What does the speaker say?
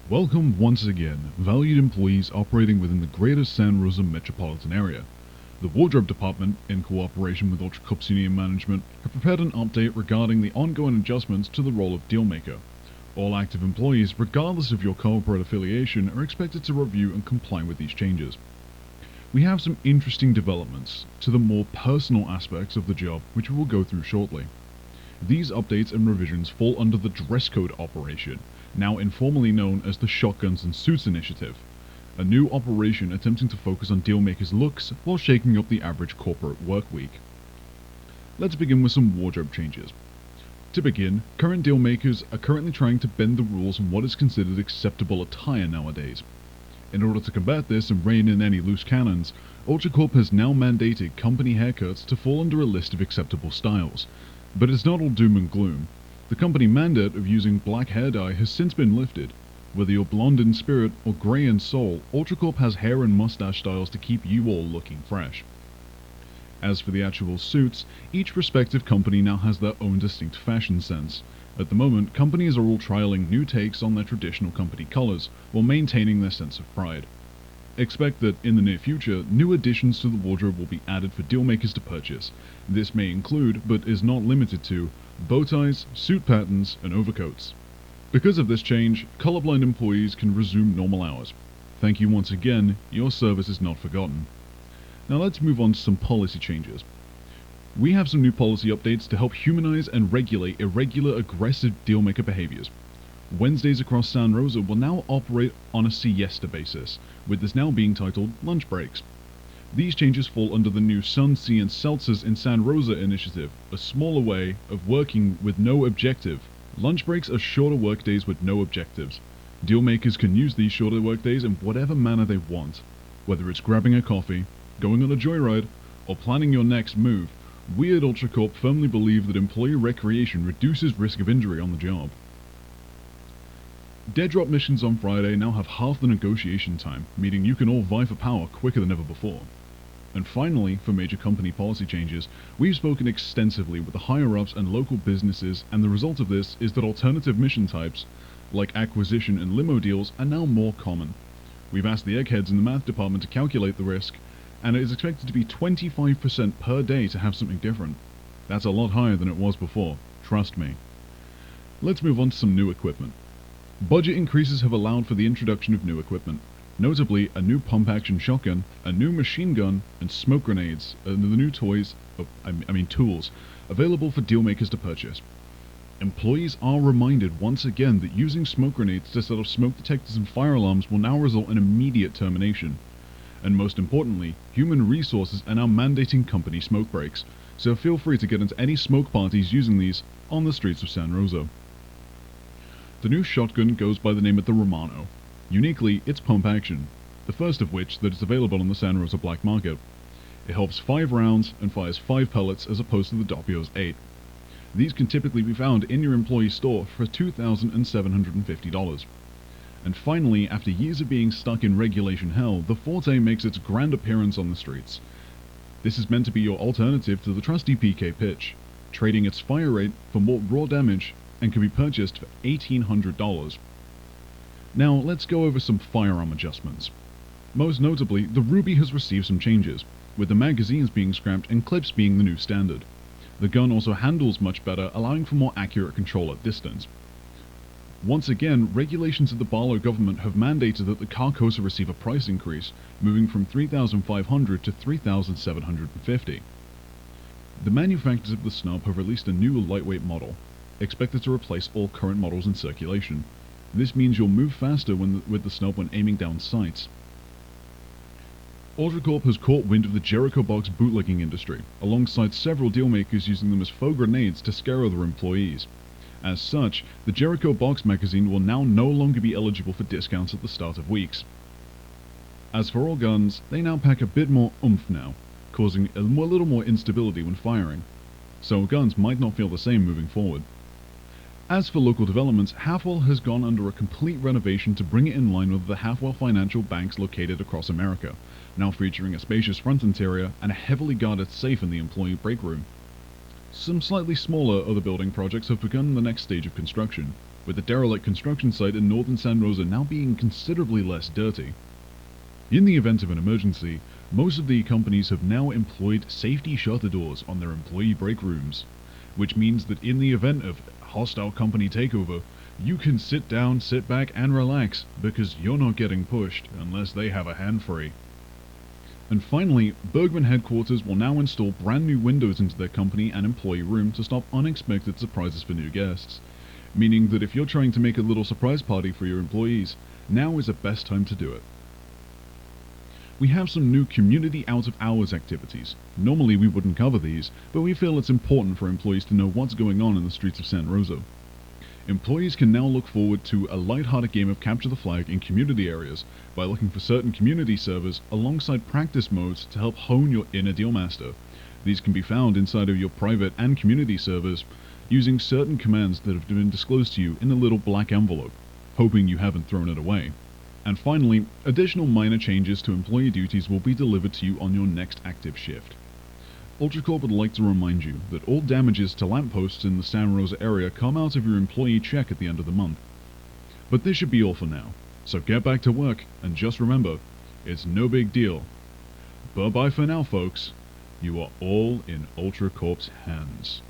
Welcome once again, valued employees operating within the greater San Rosa metropolitan area. The Wardrobe Department, in cooperation with Ultra Corp Senior Management, have prepared an update regarding the ongoing adjustments to the role of dealmaker. All active employees, regardless of your corporate affiliation, are expected to review and comply with these changes. We have some interesting developments to the more personal aspects of the job, which we will go through shortly. These updates and revisions fall under the dress code operation, now informally known as the Shotguns and Suits Initiative, a new operation attempting to focus on dealmakers' looks while shaking up the average corporate work week. Let's begin with some wardrobe changes. To begin, current dealmakers are currently trying to bend the rules on what is considered acceptable attire nowadays. In order to combat this and rein in any loose cannons, UltraCorp has now mandated company haircuts to fall under a list of acceptable styles. But it's not all doom and gloom. The company mandate of using black hair dye has since been lifted. Whether you're blonde in spirit or grey in soul, UltraCorp has hair and mustache styles to keep you all looking fresh. As for the actual suits, each respective company now has their own distinct fashion sense. At the moment, companies are all trialing new takes on their traditional company colours, while maintaining their sense of pride. Expect that, in the near future, new additions to the wardrobe will be added for dealmakers to purchase. This may include, but is not limited to, bow ties, suit patterns, and overcoats. Because of this change, colorblind employees can resume normal hours. Thank you once again, your service is not forgotten. Now let's move on to some policy changes. We have some new policy updates to help humanize and regulate irregular, aggressive dealmaker behaviors. Wednesdays across San Rosa will now operate on a siesta basis, with this now being titled lunch breaks. These changes fall under the new Sun, Sea and Seltzers in San Rosa initiative, a smaller way of working with no objective. Lunch breaks are shorter workdays with no objectives. Dealmakers can use these shorter workdays in whatever manner they want. Whether it's grabbing a coffee, going on a joyride, or planning your next move, we at UltraCorp firmly believe that employee recreation reduces risk of injury on the job. Dead drop missions on Friday now have half the negotiation time, meaning you can all vie for power quicker than ever before. And finally, for major company policy changes, we've spoken extensively with the higher-ups and local businesses, and the result of this is that alternative mission types, like acquisition and limo deals, are now more common. We've asked the eggheads in the math department to calculate the risk, and it is expected to be 25% per day to have something different. That's a lot higher than it was before, trust me. Let's move on to some new equipment. Budget increases have allowed for the introduction of new equipment, notably a new pump-action shotgun, a new machine gun, and smoke grenades, and the new tools available for dealmakers to purchase. Employees are reminded once again that using smoke grenades to set off smoke detectors and fire alarms will now result in immediate termination. And most importantly, human resources are now mandating company smoke breaks, so feel free to get into any smoke parties using these on the streets of San Rosa. The new shotgun goes by the name of the Romano. Uniquely, it's pump action, the first of which that is available on the San Rosa black market. It holds 5 rounds and fires 5 pellets as opposed to the Doppio's 8. These can typically be found in your employee store for $2,750. And finally, after years of being stuck in regulation hell, the Forte makes its grand appearance on the streets. This is meant to be your alternative to the trusty PK pitch, trading its fire rate for more raw damage, and can be purchased for $1,800. Now let's go over some firearm adjustments. Most notably, the Ruby has received some changes, with the magazines being scrapped and clips being the new standard. The gun also handles much better, allowing for more accurate control at distance. Once again, regulations of the Barlow government have mandated that the Carcosa receive a price increase, moving from $3,500 to $3,750. The manufacturers of the snub have released a new lightweight model, expected to replace all current models in circulation. This means you'll move faster with the snub when aiming down sights. UltraCorp has caught wind of the Jericho box bootlegging industry, alongside several dealmakers using them as faux grenades to scare other employees. As such, the Jericho box magazine will now no longer be eligible for discounts at the start of weeks. As for all guns, they now pack a bit more oomph now, causing a little more instability when firing. So guns might not feel the same moving forward. As for local developments, Halfwell has gone under a complete renovation to bring it in line with the Halfwell financial banks located across America, now featuring a spacious front interior and a heavily guarded safe in the employee break room. Some slightly smaller other building projects have begun the next stage of construction, with the derelict construction site in northern San Rosa now being considerably less dirty. In the event of an emergency, most of the companies have now employed safety shutter doors on their employee break rooms, which means that in the event of hostile company takeover, you can sit down, sit back, and relax, because you're not getting pushed unless they have a hand free. And finally, Bergman headquarters will now install brand new windows into their company and employee room to stop unexpected surprises for new guests, meaning that if you're trying to make a little surprise party for your employees, now is the best time to do it. We have some new community out-of-hours activities. Normally we wouldn't cover these, but we feel it's important for employees to know what's going on in the streets of San Rosa. Employees can now look forward to a light-hearted game of Capture the Flag in community areas by looking for certain community servers alongside practice modes to help hone your inner deal master. These can be found inside of your private and community servers using certain commands that have been disclosed to you in a little black envelope, hoping you haven't thrown it away. And finally, additional minor changes to employee duties will be delivered to you on your next active shift. UltraCorp would like to remind you that all damages to lampposts in the San Rosa area come out of your employee check at the end of the month. But this should be all for now, so get back to work, and just remember, it's no big deal. Bye-bye for now, folks. You are all in UltraCorp's hands.